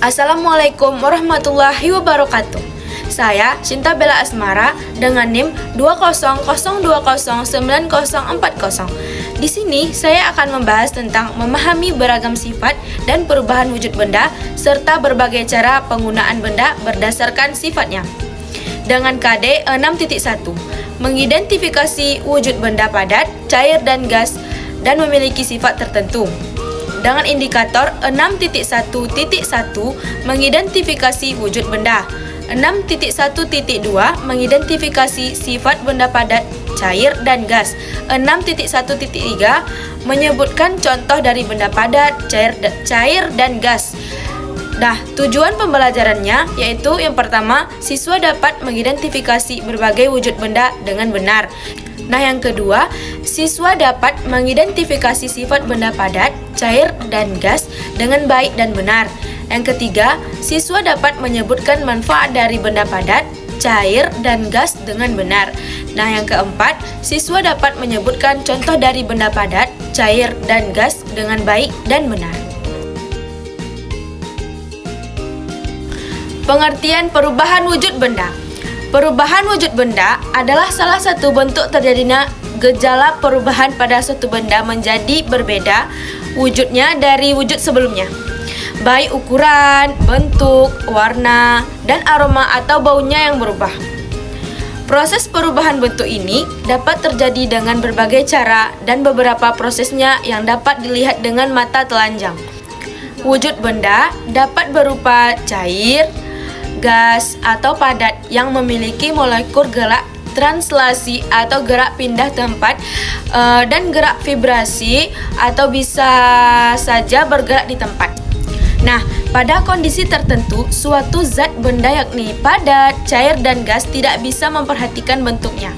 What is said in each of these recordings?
Assalamualaikum warahmatullahi wabarakatuh. Saya Cinta Bella Asmara dengan NIM 200209040. Di sini saya akan membahas tentang memahami beragam sifat dan perubahan wujud benda serta berbagai cara penggunaan benda berdasarkan sifatnya. Dengan KD 6.1, mengidentifikasi wujud benda padat, cair dan gas dan memiliki sifat tertentu. Dengan indikator 6.1.1 mengidentifikasi wujud benda. 6.1.2 mengidentifikasi sifat benda padat, cair dan gas. 6.1.3 menyebutkan contoh dari benda padat, cair dan gas. Nah, tujuan pembelajarannya yaitu yang pertama, siswa dapat mengidentifikasi berbagai wujud benda dengan benar. Nah, yang kedua, siswa dapat mengidentifikasi sifat benda padat, cair, dan gas dengan baik dan benar. Yang ketiga, siswa dapat menyebutkan manfaat dari benda padat, cair, dan gas dengan benar. Nah, yang keempat, siswa dapat menyebutkan contoh dari benda padat, cair, dan gas dengan baik dan benar. Pengertian perubahan wujud benda. Perubahan wujud benda adalah salah satu bentuk terjadinya gejala perubahan pada suatu benda menjadi berbeda wujudnya dari wujud sebelumnya, baik ukuran, bentuk, warna, dan aroma atau baunya yang berubah. Proses perubahan bentuk ini dapat terjadi dengan berbagai cara dan beberapa prosesnya yang dapat dilihat dengan mata telanjang. Wujud benda dapat berupa cair, gas, atau padat yang memiliki molekul gerak translasi atau gerak pindah tempat dan gerak vibrasi atau bisa saja bergerak di tempat. Nah, pada kondisi tertentu, suatu zat benda yakni padat, cair, dan gas tidak bisa memperhatikan bentuknya.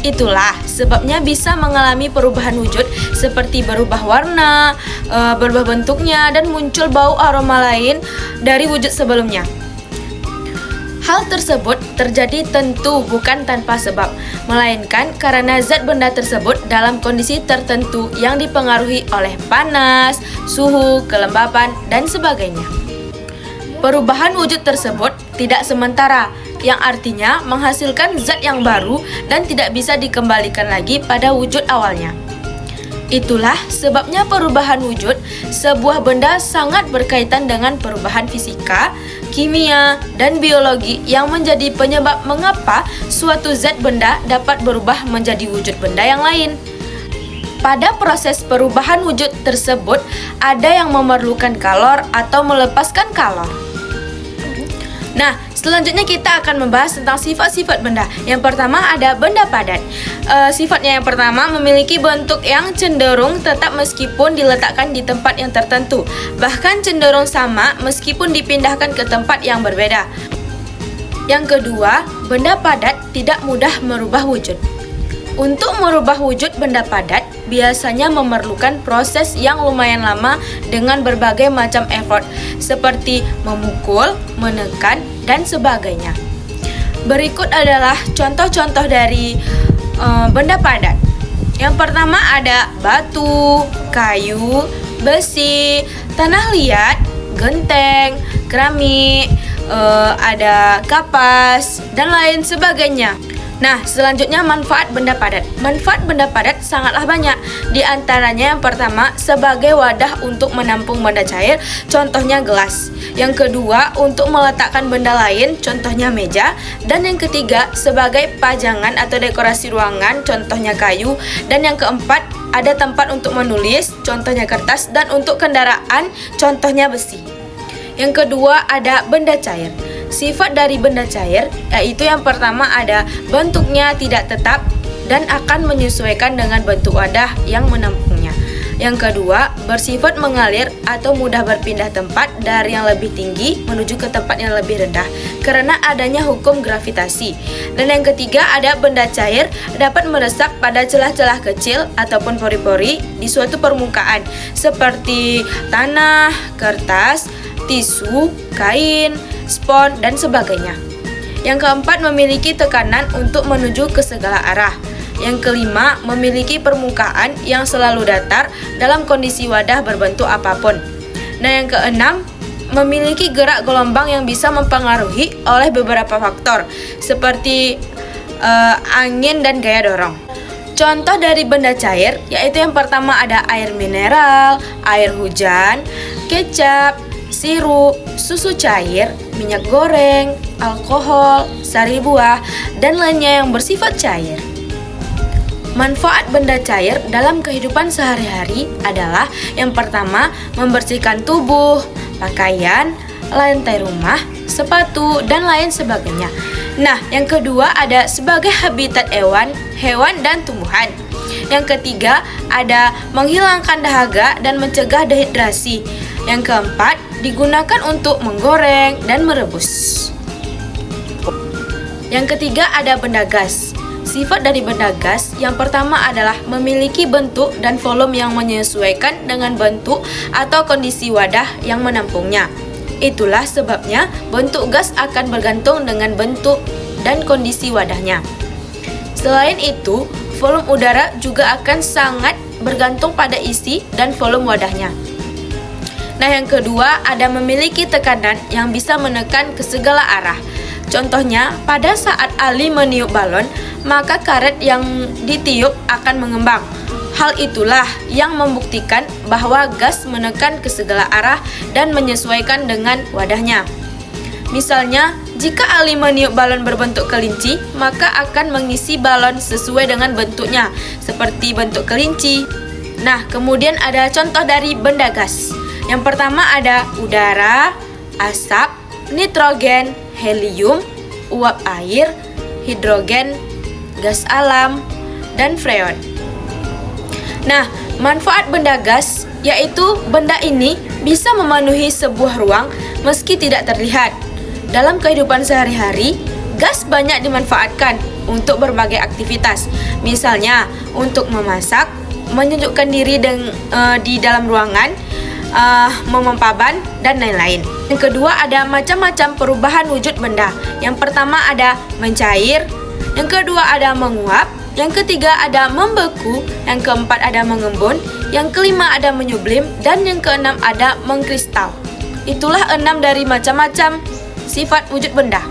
Itulah sebabnya bisa mengalami perubahan wujud seperti berubah warna, berubah bentuknya, dan muncul bau aroma lain dari wujud sebelumnya. Hal tersebut terjadi tentu bukan tanpa sebab, melainkan karena zat benda tersebut dalam kondisi tertentu yang dipengaruhi oleh panas, suhu, kelembapan, dan sebagainya. Perubahan wujud tersebut tidak sementara, yang artinya menghasilkan zat yang baru dan tidak bisa dikembalikan lagi pada wujud awalnya. Itulah sebabnya perubahan wujud sebuah benda sangat berkaitan dengan perubahan fisika, kimia, dan biologi yang menjadi penyebab mengapa suatu zat benda dapat berubah menjadi wujud benda yang lain. Pada proses perubahan wujud tersebut, ada yang memerlukan kalor atau melepaskan kalor. Nah, selanjutnya kita akan membahas tentang sifat-sifat benda. Yang pertama ada benda padat. Sifatnya yang pertama memiliki bentuk yang cenderung tetap meskipun diletakkan di tempat yang tertentu. Bahkan cenderung sama meskipun dipindahkan ke tempat yang berbeda. Yang kedua, benda padat tidak mudah merubah wujud. Untuk merubah wujud benda padat biasanya memerlukan proses yang lumayan lama dengan berbagai macam effort seperti memukul, menekan, dan sebagainya. Berikut adalah contoh-contoh dari benda padat. Yang pertama ada batu, kayu, besi, tanah liat, genteng, keramik, ada kapas, dan lain sebagainya. Nah, selanjutnya manfaat benda padat. Manfaat benda padat sangatlah banyak. Di antaranya yang pertama, sebagai wadah untuk menampung benda cair, contohnya gelas. Yang kedua, untuk meletakkan benda lain, contohnya meja. Dan yang ketiga, sebagai pajangan atau dekorasi ruangan, contohnya kayu. Dan yang keempat, ada tempat untuk menulis, contohnya kertas. Dan untuk kendaraan, contohnya besi. Yang kedua, ada benda cair. Sifat dari benda cair yaitu yang pertama ada bentuknya tidak tetap dan akan menyesuaikan dengan bentuk wadah yang menampungnya. Yang kedua, bersifat mengalir atau mudah berpindah tempat dari yang lebih tinggi menuju ke tempat yang lebih rendah karena adanya hukum gravitasi. Dan yang ketiga, ada benda cair dapat meresap pada celah-celah kecil ataupun pori-pori di suatu permukaan seperti tanah, kertas, tisu, kain, spons, dan sebagainya. Yang keempat, memiliki tekanan untuk menuju ke segala arah. Yang kelima, memiliki permukaan yang selalu datar dalam kondisi wadah berbentuk apapun. Nah, yang keenam, memiliki gerak gelombang yang bisa mempengaruhi oleh beberapa faktor seperti angin dan gaya dorong. Contoh dari benda cair yaitu yang pertama ada air mineral, air hujan, kecap, sirup, susu cair, minyak goreng, alkohol, sari buah, dan lainnya yang bersifat cair. Manfaat benda cair dalam kehidupan sehari-hari adalah yang pertama membersihkan tubuh, pakaian, lantai rumah, sepatu, dan lain sebagainya. Nah, yang kedua ada sebagai habitat hewan, dan tumbuhan. Yang ketiga ada menghilangkan dahaga dan mencegah dehidrasi. Yang keempat digunakan untuk menggoreng dan merebus. Yang ketiga ada benda gas. Sifat dari benda gas yang pertama adalah memiliki bentuk dan volume yang menyesuaikan dengan bentuk atau kondisi wadah yang menampungnya. Itulah sebabnya bentuk gas akan bergantung dengan bentuk dan kondisi wadahnya. Selain itu, volume udara juga akan sangat bergantung pada isi dan volume wadahnya. Nah, yang kedua ada memiliki tekanan yang bisa menekan ke segala arah. Contohnya, pada saat Ali meniup balon, maka karet yang ditiup akan mengembang. Hal itulah yang membuktikan bahwa gas menekan ke segala arah dan menyesuaikan dengan wadahnya. Misalnya, jika Ali meniup balon berbentuk kelinci, maka akan mengisi balon sesuai dengan bentuknya, seperti bentuk kelinci. Nah, kemudian ada contoh dari benda gas. Yang pertama ada udara, asap, nitrogen, helium, uap air, hidrogen, gas alam, dan freon. Nah, manfaat benda gas yaitu benda ini bisa memenuhi sebuah ruang meski tidak terlihat. Dalam kehidupan sehari-hari, gas banyak dimanfaatkan untuk berbagai aktivitas. Misalnya, untuk memasak, menyejukkan diri di dalam ruangan, memompa ban, dan lain-lain. Yang kedua ada macam-macam perubahan wujud benda. Yang pertama ada mencair, yang kedua ada menguap, yang ketiga ada membeku, yang keempat ada mengembun, yang kelima ada menyublim, dan yang keenam ada mengkristal. Itulah 6 dari macam-macam sifat wujud benda.